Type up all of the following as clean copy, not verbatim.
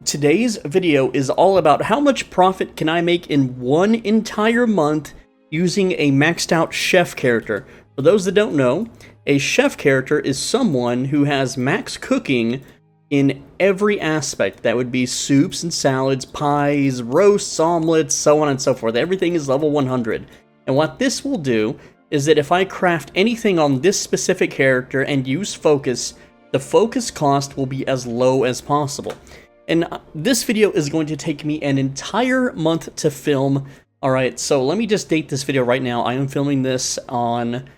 Today's video is all about how much profit can I make in one entire month using a maxed out chef character. For those that don't know, a chef character is someone who has max cooking in every aspect. That would be soups and salads, pies, roasts, omelets, so on and so forth. Everything is level 100. And what this will do is that if I craft anything on this specific character and use focus, the focus cost will be as low as possible. And this video is going to take me an entire month to film. Alright, so let me just date this video right now. I am filming this on,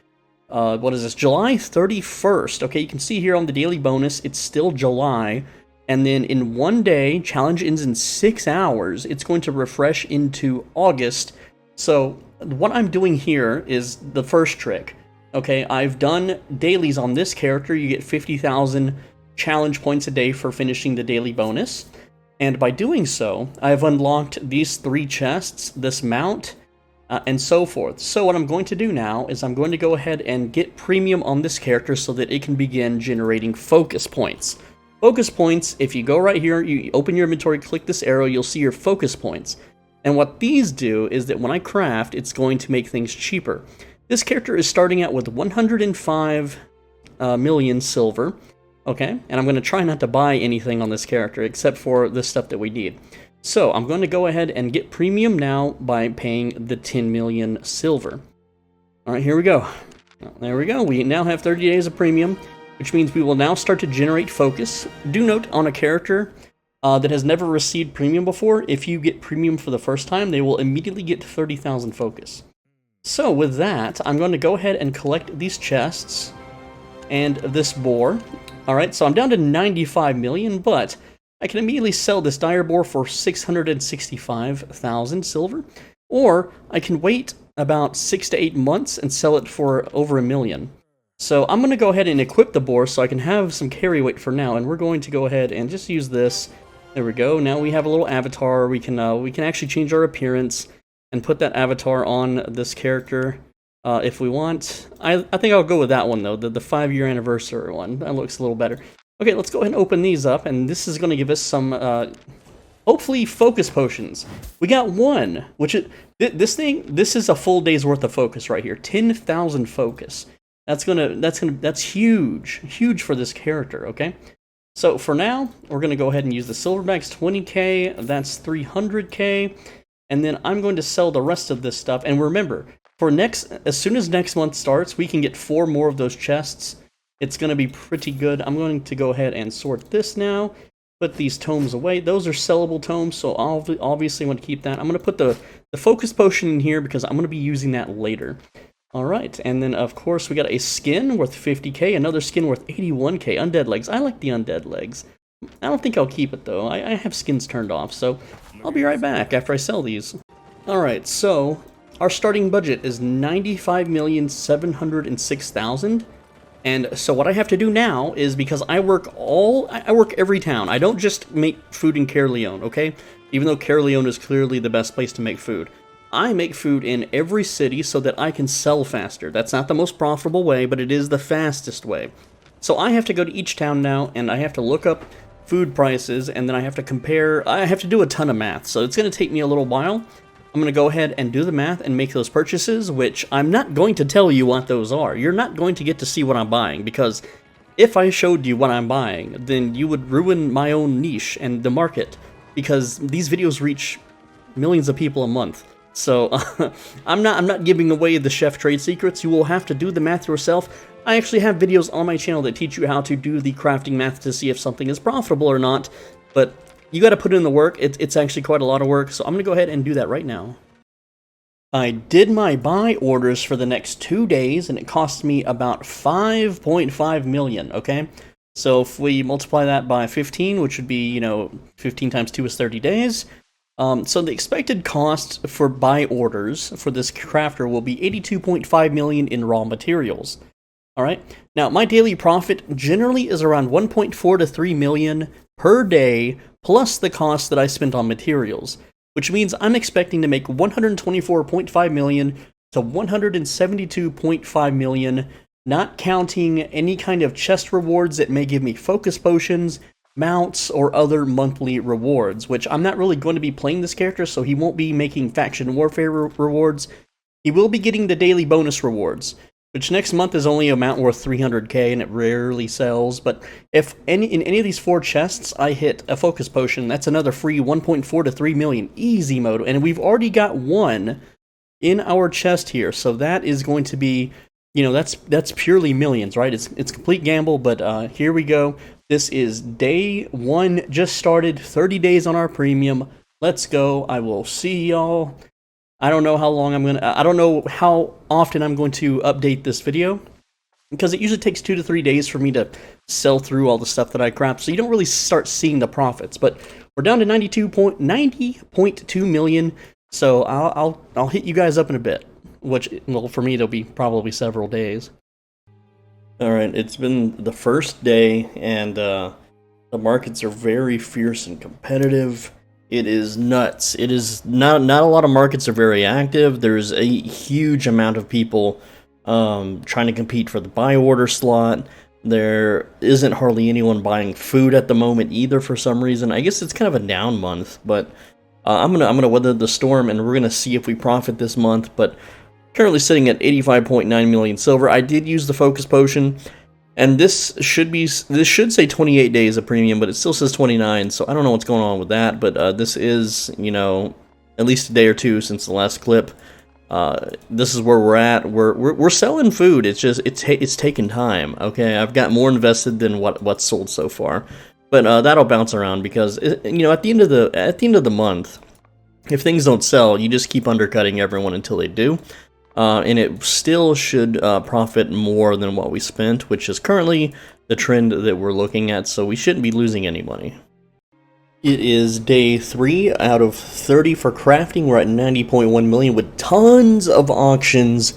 July 31st. Okay, you can see here on the daily bonus, it's still July. And then in one day, challenge ends in 6 hours. It's going to refresh into August. So what I'm doing here is the first trick. Okay, I've done dailies on this character. You get 50,000 challenge points a day for finishing the daily bonus. And by doing so, I've unlocked these 3 chests, this mount, and so forth. So what I'm going to do now is I'm going to go ahead and get premium on this character so that it can begin generating focus points. Focus points, if you go right here, you open your inventory, click this arrow, you'll see your focus points. And what these do is that when I craft, it's going to make things cheaper. This character is starting out with 105 million silver. Okay, and I'm going to try not to buy anything on this character except for the stuff that we need. So I'm going to go ahead and get premium now by paying the 10 million silver. Alright, here we go. There we go. We now have 30 days of premium, which means we will now start to generate focus. Do note on a character that has never received premium before, if you get premium for the first time, they will immediately get 30,000 focus. So with that, I'm going to go ahead and collect these chests and this boar. Alright, so I'm down to 95 million, but I can immediately sell this dire boar for 665,000 silver, or I can wait about 6 to 8 months and sell it for over $1 million. So I'm going to go ahead and equip the boar so I can have some carry weight for now, and we're going to go ahead and just use this. There we go. Now we have a little avatar. We can actually change our appearance and put that avatar on this character. If we want. I think I'll go with that one, though, the 5-year anniversary one. That looks a little better. Okay, let's go ahead and open these up, and this is going to give us some, hopefully, focus potions. We got one, which is, this is a full day's worth of focus right here. 10,000 focus. That's huge for this character, okay? So, for now, we're going to go ahead and use the silverbacks, 20k, that's 300k, and then I'm going to sell the rest of this stuff, and remember, as soon as next month starts, we can get 4 more of those chests. It's going to be pretty good. I'm going to go ahead and sort this now. Put these tomes away. Those are sellable tomes, so obviously I want to keep that. I'm going to put the focus potion in here because I'm going to be using that later. Alright, and then of course we got a skin worth 50k, another skin worth 81k, undead legs. I like the undead legs. I don't think I'll keep it though. I have skins turned off, so I'll be right back after I sell these. Alright, so our starting budget is 95,706,000, and so what I have to do now is, because I work every town. I don't just make food in Caerleon, okay? Even though Caerleon is clearly the best place to make food. I make food in every city so that I can sell faster. That's not the most profitable way, but it is the fastest way. So I have to go to each town now, and I have to look up food prices, and then I have to compare. I have to do a ton of math, so it's going to take me a little while. I'm going to go ahead and do the math and make those purchases, which I'm not going to tell you what those are. You're not going to get to see what I'm buying, because if I showed you what I'm buying, then you would ruin my own niche and the market, because these videos reach millions of people a month. So I'm not giving away the chef trade secrets. You will have to do the math yourself. I actually have videos on my channel that teach you how to do the crafting math to see if something is profitable or not, but you got to put in the work. It's actually quite a lot of work, so I'm going to go ahead and do that right now. I did my buy orders for the next 2 days, and it cost me about 5.5 million, okay? So if we multiply that by 15, which would be, 15 times 2 is 30 days. So the expected cost for buy orders for this crafter will be 82.5 million in raw materials. Alright, now my daily profit generally is around 1.4 to 3 million per day, plus the cost that I spent on materials, which means I'm expecting to make 124.5 million to 172.5 million, not counting any kind of chest rewards that may give me focus potions, mounts, or other monthly rewards, which I'm not really going to be playing this character, so he won't be making faction warfare rewards. He will be getting the daily bonus rewards, which next month is only a mount worth 300k, and it rarely sells. But if in any of these 4 chests I hit a focus potion, that's another free 1.4 to 3 million easy mode, and we've already got one in our chest here, so that is going to be, you know, that's purely millions, right? It's complete gamble, but here we go. This is day 1, just started, 30 days on our premium. Let's go. I will see y'all. I don't know how long I don't know how often I'm going to update this video, because it usually takes 2 to 3 days for me to sell through all the stuff that I craft, so you don't really start seeing the profits. But we're down to 90.2 million, so I'll hit you guys up in a bit, which, well, for me it'll be probably several days. Alright, it's been the first day, and the markets are very fierce and competitive. It is nuts. It is not a lot of markets are very active. There's a huge amount of people trying to compete for the buy order slot. There isn't hardly anyone buying food at the moment either for some reason. I guess it's kind of a down month, but I'm gonna weather the storm, and we're gonna see if we profit this month. But currently sitting at 85.9 million silver. I did use the focus potion, and this should say 28 days of premium, but it still says 29, so I don't know what's going on with that. But this is, you know, at least a day or two since the last clip. This is where we're at. We're selling food. It's just it's taking time. Okay, I've got more invested than what's sold so far, but that'll bounce around because you know, at the end of the month, if things don't sell, you just keep undercutting everyone until they do. And it still should profit more than what we spent, which is currently the trend that we're looking at, so we shouldn't be losing any money. It is day 3 out of 30 for crafting. We're at 90.1 million with tons of auctions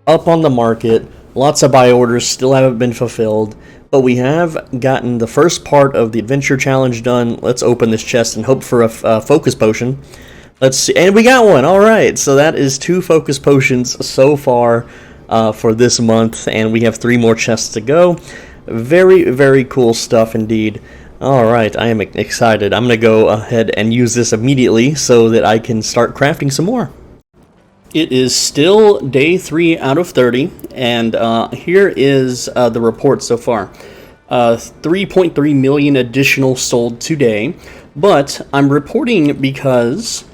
up on the market. Lots of buy orders still haven't been fulfilled, but we have gotten the first part of the adventure challenge done. Let's open this chest and hope for a focus potion. Let's see, and we got one. All right, so that is 2 focus potions so far for this month, and we have 3 more chests to go. Very, very cool stuff indeed. All right, I am excited. I'm going to go ahead and use this immediately so that I can start crafting some more. It is still day 3 out of 30, and here is the report so far. 3.3 million additional sold today, but I'm reporting because,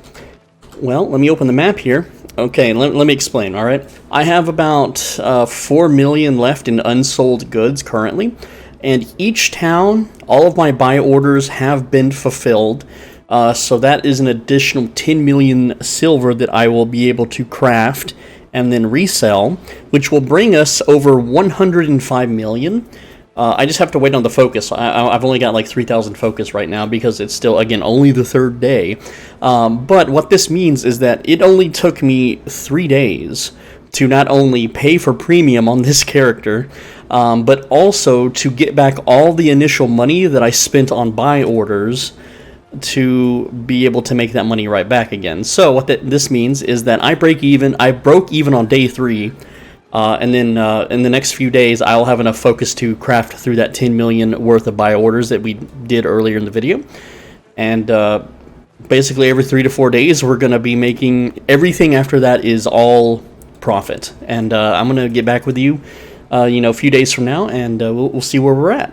well, let me open the map here. Okay, let me explain, all right? I have about 4 million left in unsold goods currently, and each town, all of my buy orders have been fulfilled, so that is an additional 10 million silver that I will be able to craft and then resell, which will bring us over 105 million. I just have to wait on the focus. I've only got like 3,000 focus right now because it's still, again, only the 3rd day. But what this means is that it only took me 3 days to not only pay for premium on this character, but also to get back all the initial money that I spent on buy orders to be able to make that money right back again. So what this means is that I broke even on day 3. And then in the next few days, I'll have enough focus to craft through that 10 million worth of buy orders that we did earlier in the video. And basically every 3 to 4 days, we're going to be making everything after that is all profit. And I'm going to get back with you, you know, a few days from now, and we'll see where we're at.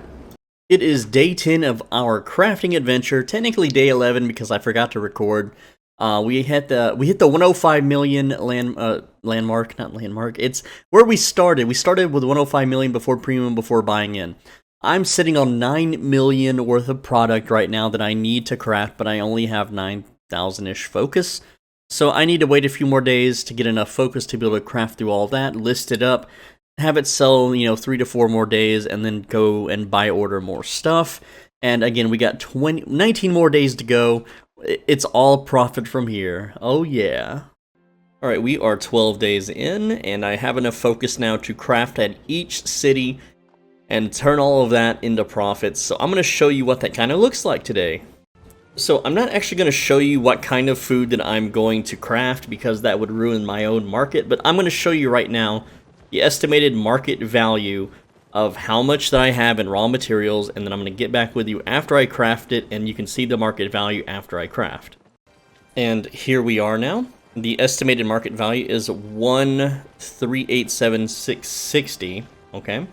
It is day 10 of our crafting adventure, technically day 11 because I forgot to record. We hit the 105 million landmark, not landmark. It's where we started. We started with 105 million before premium, before buying in. I'm sitting on 9 million worth of product right now that I need to craft, but I only have 9,000-ish focus. So I need to wait a few more days to get enough focus to be able to craft through all that, list it up, have it sell, you know, 3 to 4 more days, and then go and buy order more stuff. And again, we got 19 more days to go. It's all profit from here. Oh yeah. Alright, we are 12 days in, and I have enough focus now to craft at each city and turn all of that into profits. So I'm going to show you what that kind of looks like today. So I'm not actually going to show you what kind of food that I'm going to craft because that would ruin my own market, but I'm going to show you right now the estimated market value of how much that I have in raw materials, and then I'm going to get back with you after I craft it, and you can see the market value after I craft. And here we are now. The estimated market value is 1,387,660. Okay.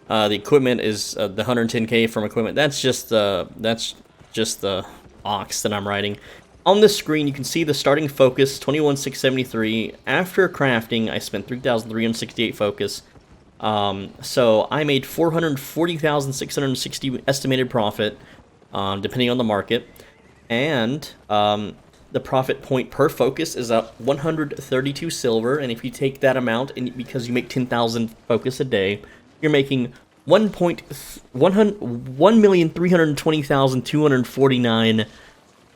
The equipment is the 110k from equipment. That's just the ox that I'm riding. On the screen, you can see the starting focus 21,673. After crafting, I spent 3,368 focus. So I made 440,660 estimated profit, depending on the market, and the profit point per focus is up 132 silver, and if you take that amount, and because you make 10,000 focus a day, you're making 1,320,249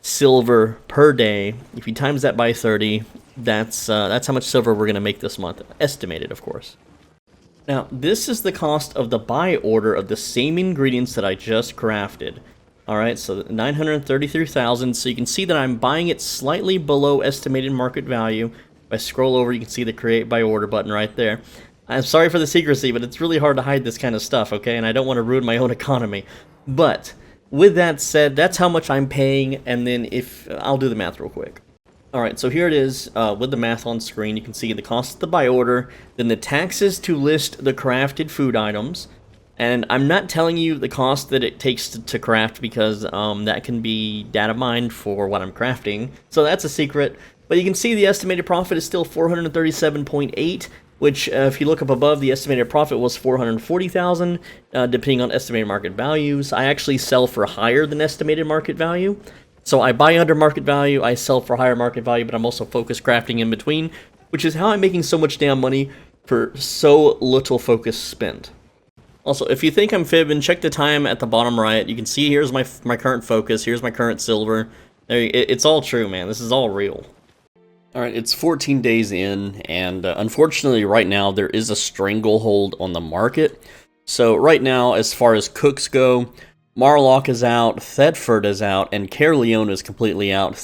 silver per day. If you times that by 30, that's how much silver we're gonna make this month, estimated, of course. Now, this is the cost of the buy order of the same ingredients that I just crafted. Alright, so 933,000, so you can see that I'm buying it slightly below estimated market value. If I scroll over, you can see the create by order button right there. I'm sorry for the secrecy, but it's really hard to hide this kind of stuff, okay? And I don't want to ruin my own economy. But, with that said, that's how much I'm paying, and then I'll do the math real quick. Alright, so here it is, with the math on screen. You can see the cost of the buy order, then the taxes to list the crafted food items. And I'm not telling you the cost that it takes to craft, because that can be data mined for what I'm crafting. So that's a secret. But you can see the estimated profit is still 437.8, which if you look up above, the estimated profit was 440,000, depending on estimated market values. I actually sell for higher than estimated market value. So I buy under market value, I sell for higher market value, but I'm also focus crafting in between, which is how I'm making so much damn money for so little focus spent. Also, if you think I'm fibbing, check the time at the bottom right. You can see here's my current focus, here's my current silver. It's all true, man. This is all real. Alright, it's 14 days in, and unfortunately right now there is a stranglehold on the market. So right now, as far as cooks go, Marlock is out, Thetford is out, and Caerleon is completely out.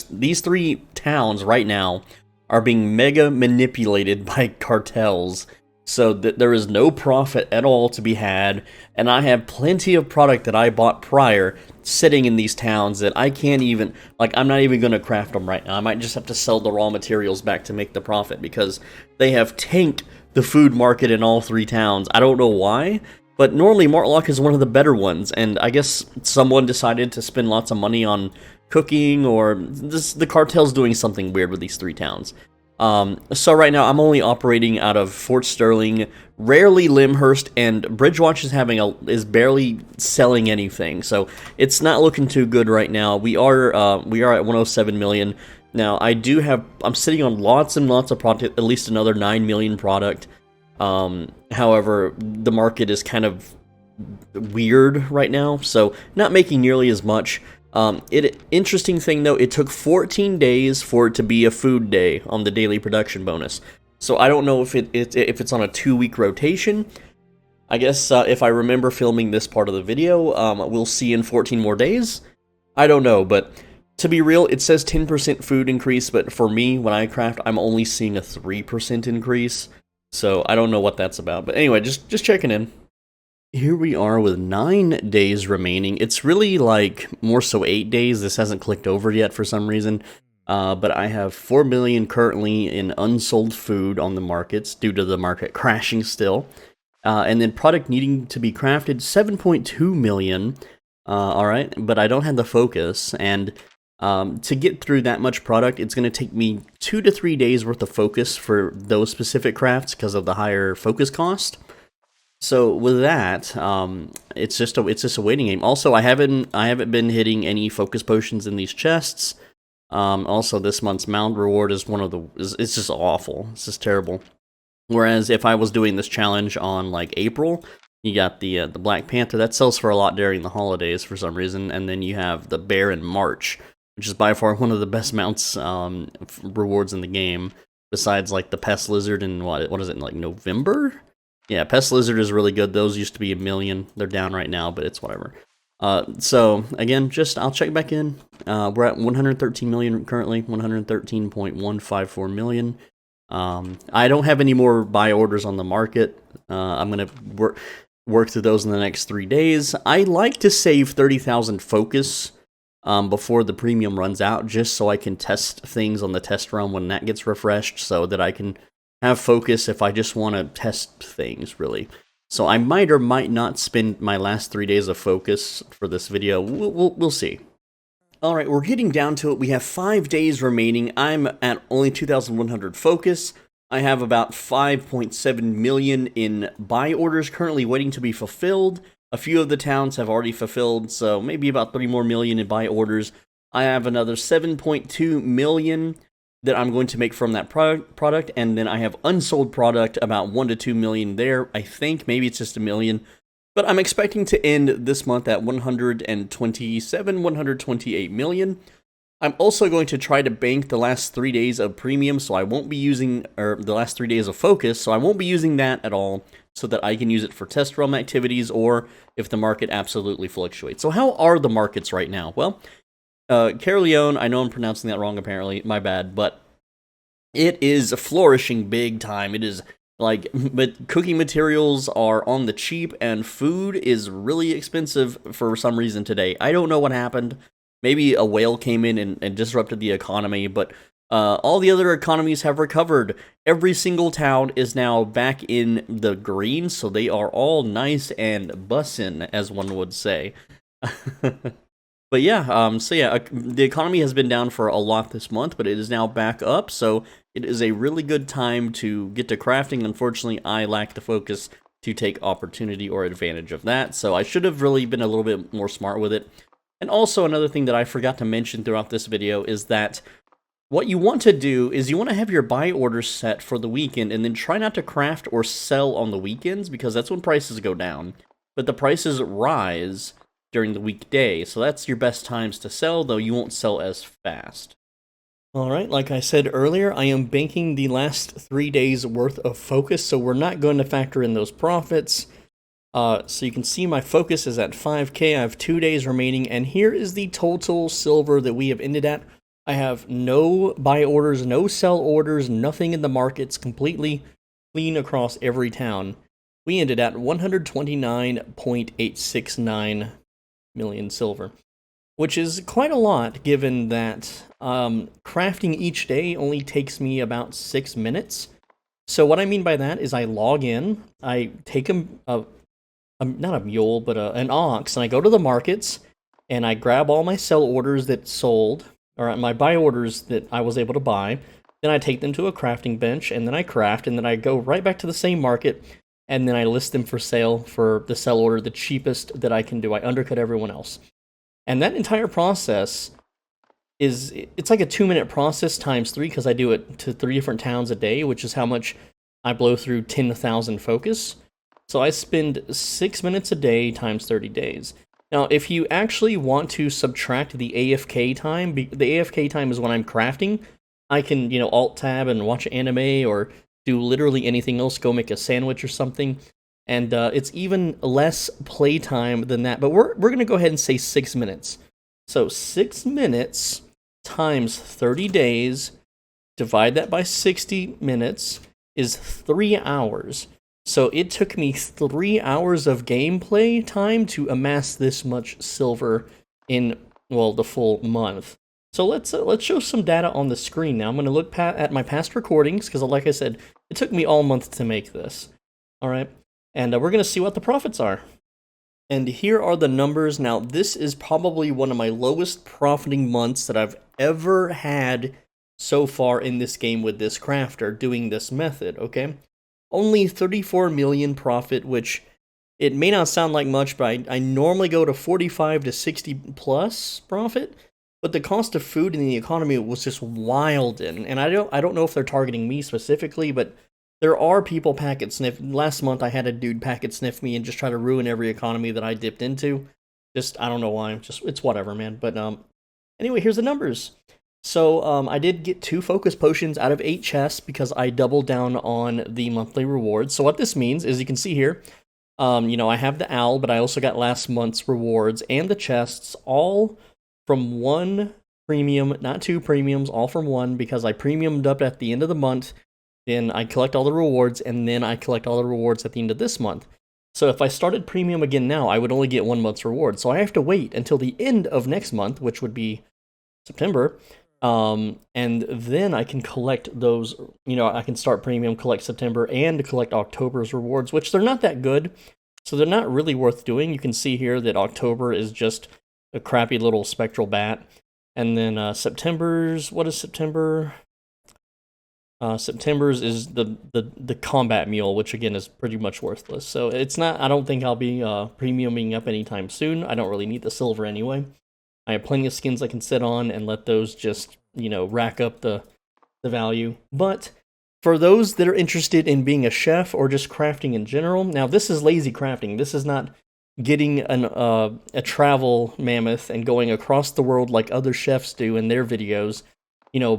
These three towns right now are being mega manipulated by cartels. So there is no profit at all to be had, and I have plenty of product that I bought prior sitting in these towns that I can't even, like, I'm not even going to craft them right now. I might just have to sell the raw materials back to make the profit, because they have tanked the food market in all three towns. I don't know why, but normally Martlock is one of the better ones, and I guess someone decided to spend lots of money on cooking, or the cartel's doing something weird with these three towns. So right now I'm only operating out of Fort Sterling, rarely Limhurst, and Bridgewatch is barely selling anything. So it's not looking too good right now. We are at 107 million. Now I'm sitting on lots and lots of product, at least another 9 million product. However, the market is kind of weird right now, so not making nearly as much. Interesting thing though, it took 14 days for it to be a food day on the daily production bonus. So I don't know if it's on a 2-week rotation. I guess if I remember filming this part of the video, we'll see in 14 more days. I don't know, but to be real, it says 10% food increase, but for me, when I craft, I'm only seeing a 3% increase. So I don't know what that's about. But anyway, just checking in. Here we are with 9 days remaining. It's really like more so 8 days. This hasn't clicked over yet for some reason. But I have 4 million currently in unsold food on the markets due to the market crashing still. And then product needing to be crafted, 7.2 million. Alright, but I don't have the focus. And to get through that much product, it's going to take me 2 to 3 days worth of focus for those specific crafts because of the higher focus cost. So with that, it's just a waiting game. Also, I haven't been hitting any focus potions in these chests. Also, this month's mount reward is it's just awful. It's just terrible. Whereas if I was doing this challenge on like April, you got the Black Panther that sells for a lot during the holidays for some reason, and then you have the Bear in March, which is by far one of the best mounts rewards in the game. Besides like the Pest Lizard in what is it, in like November? Yeah, Pest Lizard is really good. Those used to be 1 million. They're down right now, but it's whatever. So, again, I'll check back in. We're at 113 million currently, 113.154 million. I don't have any more buy orders on the market. I'm going to work through those in the next 3 days. I like to save 30,000 focus before the premium runs out, just so I can test things on the test run when that gets refreshed, so that I can have focus if I just want to test things, really. So I might or might not spend my last 3 days of focus for this video. We'll see. Alright, we're getting down to it. We have 5 days remaining. I'm at only 2,100 focus. I have about 5.7 million in buy orders currently waiting to be fulfilled. A few of the towns have already fulfilled, so maybe about 3 more million in buy orders. I have another 7.2 million that I'm going to make from that product, and then I have unsold product, about 1 to 2 million there, I think. Maybe it's just a million. But I'm expecting to end this month at 127, 128 million. I'm also going to try to bank the last 3 days of premium, so I won't be using, or the last 3 days of focus, so I won't be using that at all, so that I can use it for test realm activities, or if the market absolutely fluctuates. So how are the markets right now? Well, Caerleon, I know I'm pronouncing that wrong apparently, my bad, but it is flourishing big time. It is like, but cooking materials are on the cheap, and food is really expensive for some reason today. I don't know what happened. Maybe a whale came in and disrupted the economy, but all the other economies have recovered. Every single town is now back in the green, so they are all nice and bussin', as one would say. But yeah, the economy has been down for a lot this month, but it is now back up, so it is a really good time to get to crafting. Unfortunately, I lack the focus to take opportunity or advantage of that, so I should have really been a little bit more smart with it. And also, another thing that I forgot to mention throughout this video is that what you want to do is you want to have your buy orders set for the weekend, and then try not to craft or sell on the weekends, because that's when prices go down. But the prices rise during the weekday, so that's your best times to sell, though you won't sell as fast. Alright, like I said earlier, I am banking the last 3 days worth of focus, so we're not going to factor in those profits. So you can see my focus is at 5k, I have 2 days remaining, and here is the total silver that we have ended at. I have no buy orders, no sell orders, nothing in the markets, completely clean across every town. We ended at 129.869 million silver, which is quite a lot given that crafting each day only takes me about 6 minutes. So what I mean by that is I log in, I take not a mule, but an ox, and I go to the markets, and I grab all my sell orders that sold, or my buy orders that I was able to buy, then I take them to a crafting bench, and then I craft, and then I go right back to the same market, and then I list them for sale for the sell order, the cheapest that I can do. I undercut everyone else. And that entire process it's like a 2-minute process times 3, because I do it to 3 different towns a day, which is how much I blow through 10,000 focus. So I spend 6 minutes a day times 30 days. Now, if you actually want to subtract the AFK time, the AFK time is when I'm crafting. I can, alt-tab and watch anime, or do literally anything else, go make a sandwich or something, and it's even less playtime than that, but we're going to go ahead and say 6 minutes. So 6 minutes times 30 days, divide that by 60 minutes, is 3 hours. So it took me 3 hours of gameplay time to amass this much silver in, well, the full month. So let's show some data on the screen now. I'm going to look at my past recordings, because like I said, it took me all month to make this. Alright, and we're going to see what the profits are. And here are the numbers. Now, this is probably one of my lowest profiting months that I've ever had so far in this game with this crafter, doing this method, okay? Only 34 million profit, which it may not sound like much, but I normally go to 45 to 60 plus profit. But the cost of food in the economy was just wild, and I don't know if they're targeting me specifically, but there are people packet sniff. Last month I had a dude packet sniff me and just try to ruin every economy that I dipped into. Just, I don't know why. It's whatever, man. But anyway, here's the numbers. So I did get 2 focus potions out of 8 chests because I doubled down on the monthly rewards. So what this means is, you can see here, I have the owl, but I also got last month's rewards and the chests, all from 1 premium, not 2 premiums, all from 1, because I premiumed up at the end of the month then I collect all the rewards, and then I collect all the rewards at the end of this month. So if I started premium again now, I would only get 1 month's reward. So I have to wait until the end of next month, which would be September, and then I can collect those, I can start premium, collect September, and collect October's rewards, which they're not that good, so they're not really worth doing. You can see here that October is just a crappy little spectral bat, and then September's, what is September? September's is the combat mule, which again is pretty much worthless. So it's not, I don't think I'll be premiuming up anytime soon. I don't really need the silver anyway. I have plenty of skins I can sit on and let those just, rack up the value. But for those that are interested in being a chef or just crafting in general, now this is lazy crafting. This is not getting a travel mammoth and going across the world like other chefs do in their videos,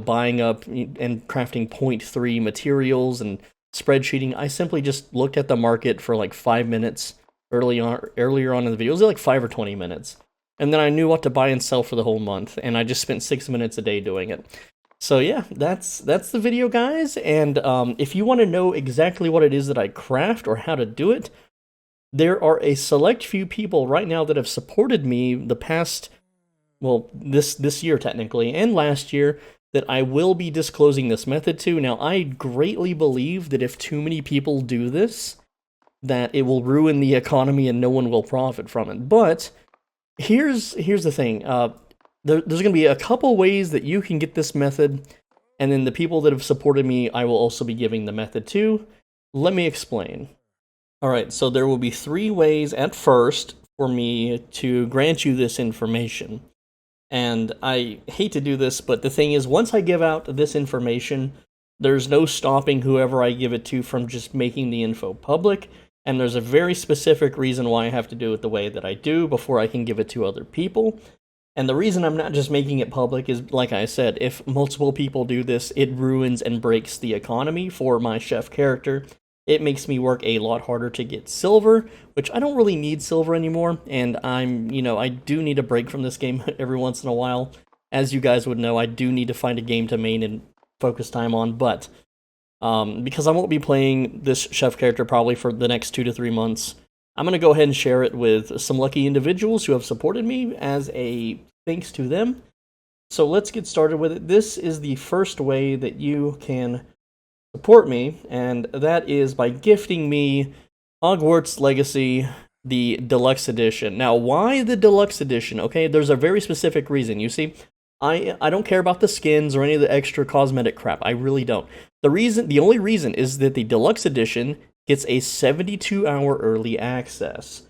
buying up and crafting 0.3 materials and spreadsheeting. I simply just looked at the market for like 5 minutes earlier on in the video. It was like 5 or 20 minutes. And then I knew what to buy and sell for the whole month, and I just spent 6 minutes a day doing it. So yeah, that's the video, guys. And if you want to know exactly what it is that I craft or how to do it, there are a select few people right now that have supported me the past, well, this year technically, and last year, that I will be disclosing this method to. Now, I greatly believe that if too many people do this, that it will ruin the economy and no one will profit from it. But here's the thing. There's going to be a couple ways that you can get this method, and then the people that have supported me, I will also be giving the method to. Let me explain. Alright, so there will be 3 ways at first for me to grant you this information. And I hate to do this, but the thing is, once I give out this information, there's no stopping whoever I give it to from just making the info public, and there's a very specific reason why I have to do it the way that I do before I can give it to other people. And the reason I'm not just making it public is, like I said, if multiple people do this, it ruins and breaks the economy for my chef character. It makes me work a lot harder to get silver, which I don't really need silver anymore, and I do need a break from this game every once in a while. As you guys would know, I do need to find a game to main and focus time on, but because I won't be playing this chef character probably for the next 2 to 3 months, I'm going to go ahead and share it with some lucky individuals who have supported me as a thanks to them. So let's get started with it. This is the first way that you can support me, and that is by gifting me Hogwarts Legacy, the Deluxe Edition. Now, why the Deluxe Edition? Okay, there's a very specific reason. You see, I don't care about the skins or any of the extra cosmetic crap. I really don't. The only reason is that the Deluxe Edition gets a 72-hour early access.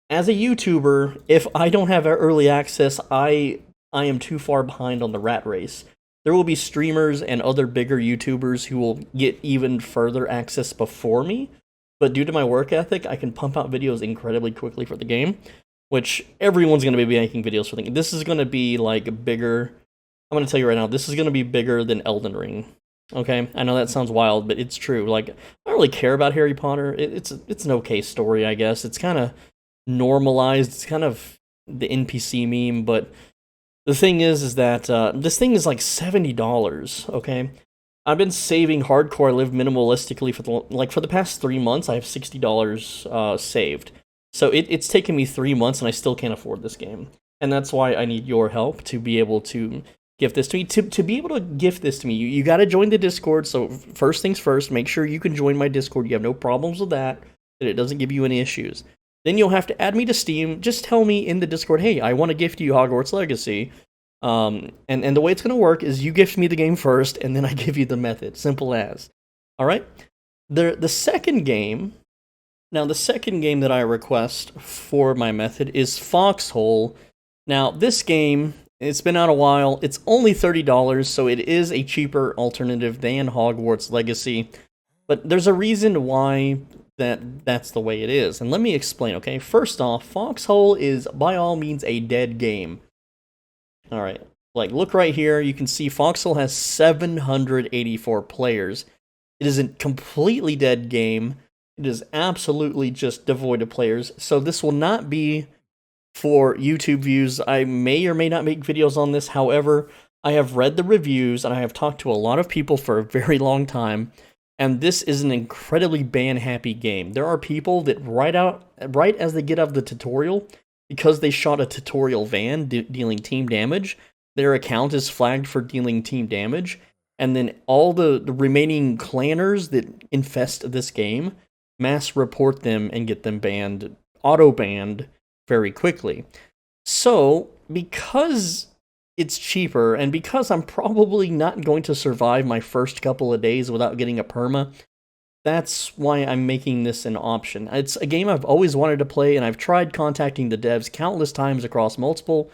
As a YouTuber, if I don't have early access, I am too far behind on the rat race. There will be streamers and other bigger YouTubers who will get even further access before me, but due to my work ethic, I can pump out videos incredibly quickly for the game, which everyone's going to be making videos for the game. This is going to be, like, bigger. I'm going to tell you right now, this is going to be bigger than Elden Ring. Okay? I know that sounds wild, but it's true. Like, I don't really care about Harry Potter. It's an okay story, I guess. It's kind of normalized. It's kind of the NPC meme, but the thing is that this thing is like $70, okay? I've been saving hardcore. I live minimalistically for the past 3 months. I have $60 saved. So it's taken me 3 months, and I still can't afford this game. And that's why I need your help to be able to gift this to me. To be able to gift this to me, you got to join the Discord. So first things first, make sure you can join my Discord. You have no problems with that it doesn't give you any issues. Then you'll have to add me to Steam. Just tell me in the Discord, hey, I want to gift you Hogwarts Legacy. And the way it's going to work is you gift me the game first, and then I give you the method. Simple as. All right? The second game that I request for my method is Foxhole. Now, this game, it's been out a while. It's only $30, so it is a cheaper alternative than Hogwarts Legacy. But there's a reason why that's the way it is. And let me explain, okay? First off, Foxhole is by all means a dead game. Alright, like look right here, you can see Foxhole has 784 players. It is a completely dead game. It is absolutely just devoid of players. So this will not be for YouTube views. I may or may not make videos on this. However, I have read the reviews and I have talked to a lot of people for a very long time, and this is an incredibly ban-happy game. There are people that right as they get out of the tutorial, because they shot a tutorial van dealing team damage, their account is flagged for dealing team damage, and then all the remaining clanners that infest this game mass report them and get them banned, auto-banned very quickly. So, because it's cheaper, and because I'm probably not going to survive my first couple of days without getting a perma, that's why I'm making this an option. It's a game I've always wanted to play, and I've tried contacting the devs countless times across multiple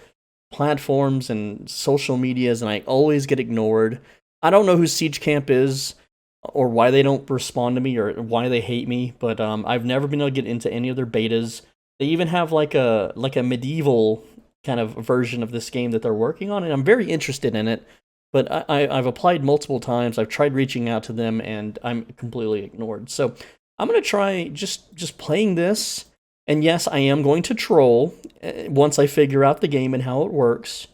platforms and social medias, and I always get ignored. I don't know who Siege Camp is, or why they don't respond to me, or why they hate me, but I've never been able to get into any of their betas. They even have like a medieval kind of version of this game that they're working on, and I'm very interested in it, but I've applied multiple times, I've tried reaching out to them, and I'm completely ignored. So I'm going to try just playing this, and yes, I am going to troll once I figure out the game and how it works.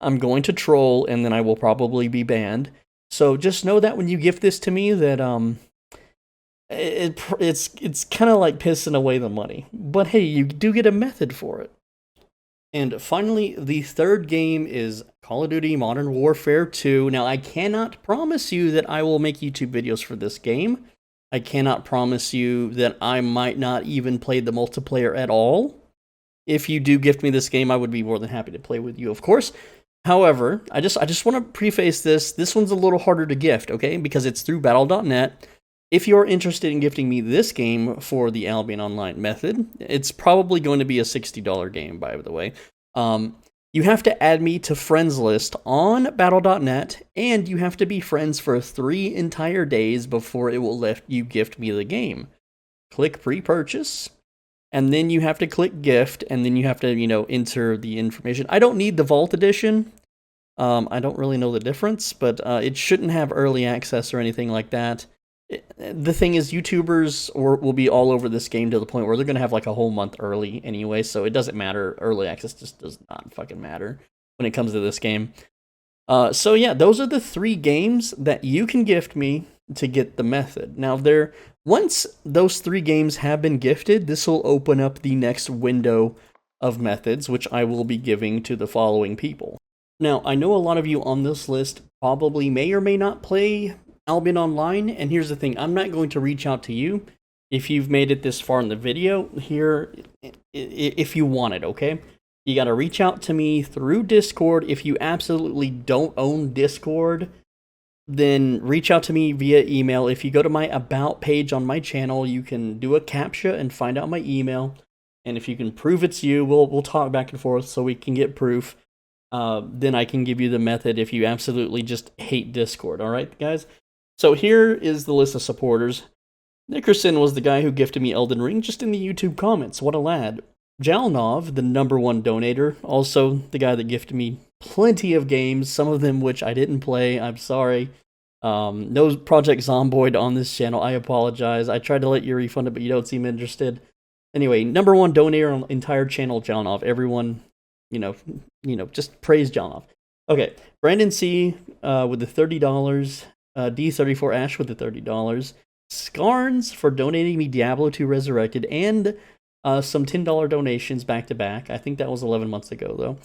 I'm going to troll, and then I will probably be banned. So just know that when you gift this to me, that it's kind of like pissing away the money. But hey, you do get a method for it. And finally, the third game is Call of Duty Modern Warfare 2. Now, I cannot promise you that I will make YouTube videos for this game. I cannot promise you that I might not even play the multiplayer at all. If you do gift me this game, I would be more than happy to play with you, of course. However, I just want to preface this. This one's a little harder to gift, okay? Because it's through Battle.net. If you're interested in gifting me this game for the Albion Online method, it's probably going to be a $60 game, by the way. You have to add me to friends list on Battle.net, and you have to be friends for 3 entire days before it will let you gift me the game. Click pre-purchase, and then you have to click gift, and then you have to, enter the information. I don't need the Vault Edition. I don't really know the difference, but it shouldn't have early access or anything like that. The thing is, YouTubers will be all over this game to the point where they're going to have like a whole month early anyway, so it doesn't matter. Early access just does not fucking matter when it comes to this game. So yeah, those are the 3 games that you can gift me to get the method. Now, once those 3 games have been gifted, this will open up the next window of methods, which I will be giving to the following people. Now, I know a lot of you on this list probably may or may not play Albion Online, and here's the thing, I'm not going to reach out to you if you've made it this far in the video here, if you want it, okay? You gotta reach out to me through Discord. If you absolutely don't own Discord, then reach out to me via email. If you go to my About page on my channel, you can do a CAPTCHA and find out my email, and if you can prove it's you, we'll talk back and forth so we can get proof. Then I can give you the method if you absolutely just hate Discord, alright, guys? So here is the list of supporters. Nickerson was the guy who gifted me Elden Ring just in the YouTube comments. What a lad. Jalnov, the #1 donator, also the guy that gifted me plenty of games, some of them which I didn't play. I'm sorry. No Project Zomboid on this channel. I apologize. I tried to let you refund it, but you don't seem interested. Anyway, #1 donator on the entire channel, Jalnov. Everyone, just praise Jalnov. Okay, Brandon C. With the $30. D34 Ash with the $30, Scarns for donating me Diablo 2 Resurrected, and some $10 donations back to back. I think that was 11 months ago,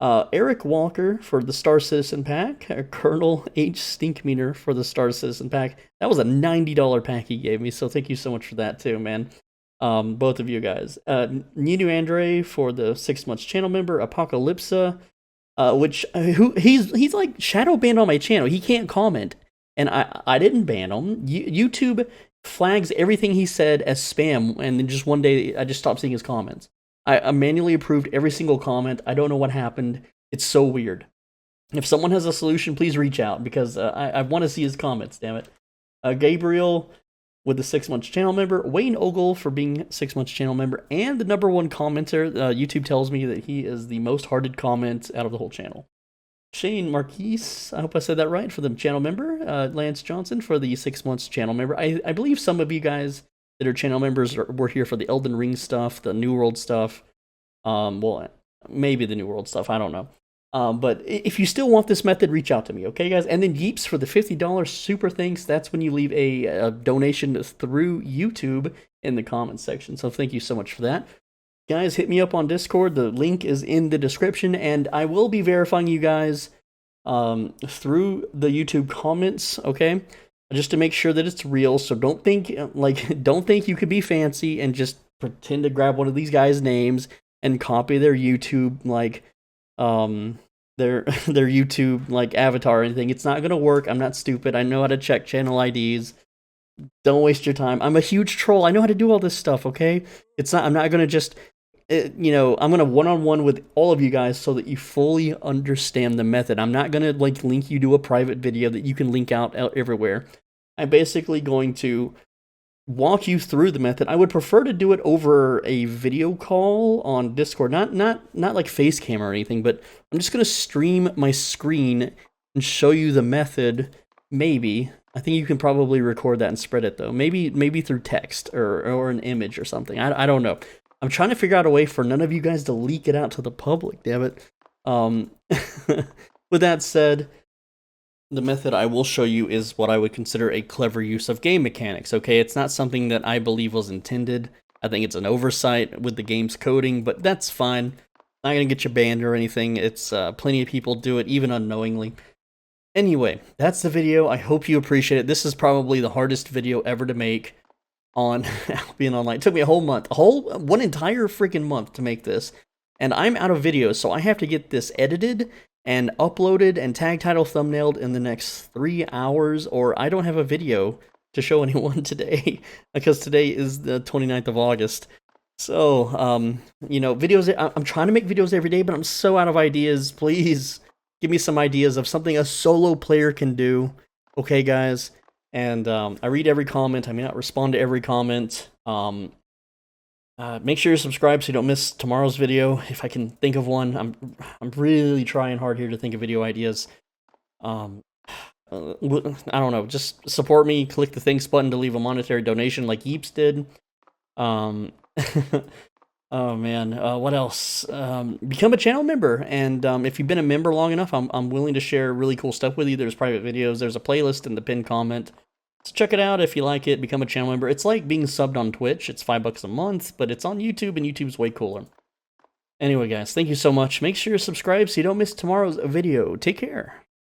though. Eric Walker for the Star Citizen pack, Colonel H. Stinkmeaner for the Star Citizen pack. That was a $90 pack he gave me, so thank you so much for that too, man. Both of you guys. Ninu Andre for the 6 months channel member, Apocalypsa, he's like shadow banned on my channel. He can't comment. And I didn't ban him. YouTube flags everything he said as spam, and then just one day I just stopped seeing his comments. I manually approved every single comment. I don't know what happened. It's so weird. If someone has a solution, please reach out, because I want to see his comments, damn it. Gabriel with the 6 months channel member, Wayne Ogle for being 6 months channel member, and the #1 commenter. YouTube tells me that he is the most hearted comment out of the whole channel. Shane Marquise, I hope I said that right, for the channel member. Lance Johnson for the 6 months channel member. I believe some of you guys that are channel members were here for the Elden Ring stuff, the New World stuff. Well, maybe the New World stuff, I don't know. But if you still want this method, reach out to me, okay, guys? And then Yeeps for the $50 super thanks. That's when you leave a donation through YouTube in the comments section. So thank you so much for that. Guys, hit me up on Discord. The link is in the description, and I will be verifying you guys through the YouTube comments, okay? Just to make sure that it's real. So don't think you could be fancy and just pretend to grab one of these guys' names and copy their YouTube their YouTube avatar or anything. It's not gonna work. I'm not stupid. I know how to check channel IDs. Don't waste your time. I'm a huge troll. I know how to do all this stuff, okay? I'm not gonna just I'm gonna one-on-one with all of you guys so that you fully understand the method. I'm not gonna link you to a private video that you can link out everywhere. I'm basically going to walk you through the method. I would prefer to do it over a video call on Discord, not like face cam or anything, but I'm just gonna stream my screen and show you the method. Maybe I think you can probably record that and spread it though. Maybe through text or an image or something. I don't know. I'm trying to figure out a way for none of you guys to leak it out to the public. Damn it. With that said, the method I will show you is what I would consider a clever use of game mechanics, okay? It's not something that I believe was intended. I think it's an oversight with the game's coding, but that's fine. Not gonna get you banned or anything. It's plenty of people do it, even unknowingly. Anyway, that's the video. I hope you appreciate it. This is probably the hardest video ever to make on Albion Online. It took me a whole month, one entire freaking month to make this. And I'm out of videos, so I have to get this edited and uploaded and tag title thumbnailed in the next 3 hours, or I don't have a video to show anyone today, because today is the 29th of August. So, videos, I'm trying to make videos every day, but I'm so out of ideas. Please give me some ideas of something a solo player can do, okay, guys? And I read every comment. I may not respond to every comment. Make sure you're subscribed so you don't miss tomorrow's video, if I can think of one. I'm really trying hard here to think of video ideas. I don't know. Just support me. Click the thanks button to leave a monetary donation like Yeeps did. Oh man, what else? Become a channel member, and if you've been a member long enough, I'm willing to share really cool stuff with you. There's private videos. There's a playlist in the pinned comment. So check it out if you like it. Become a channel member. It's like being subbed on Twitch. It's $5 a month, but it's on YouTube, and YouTube's way cooler. Anyway, guys, thank you so much. Make sure you're subscribed so you don't miss tomorrow's video. Take care.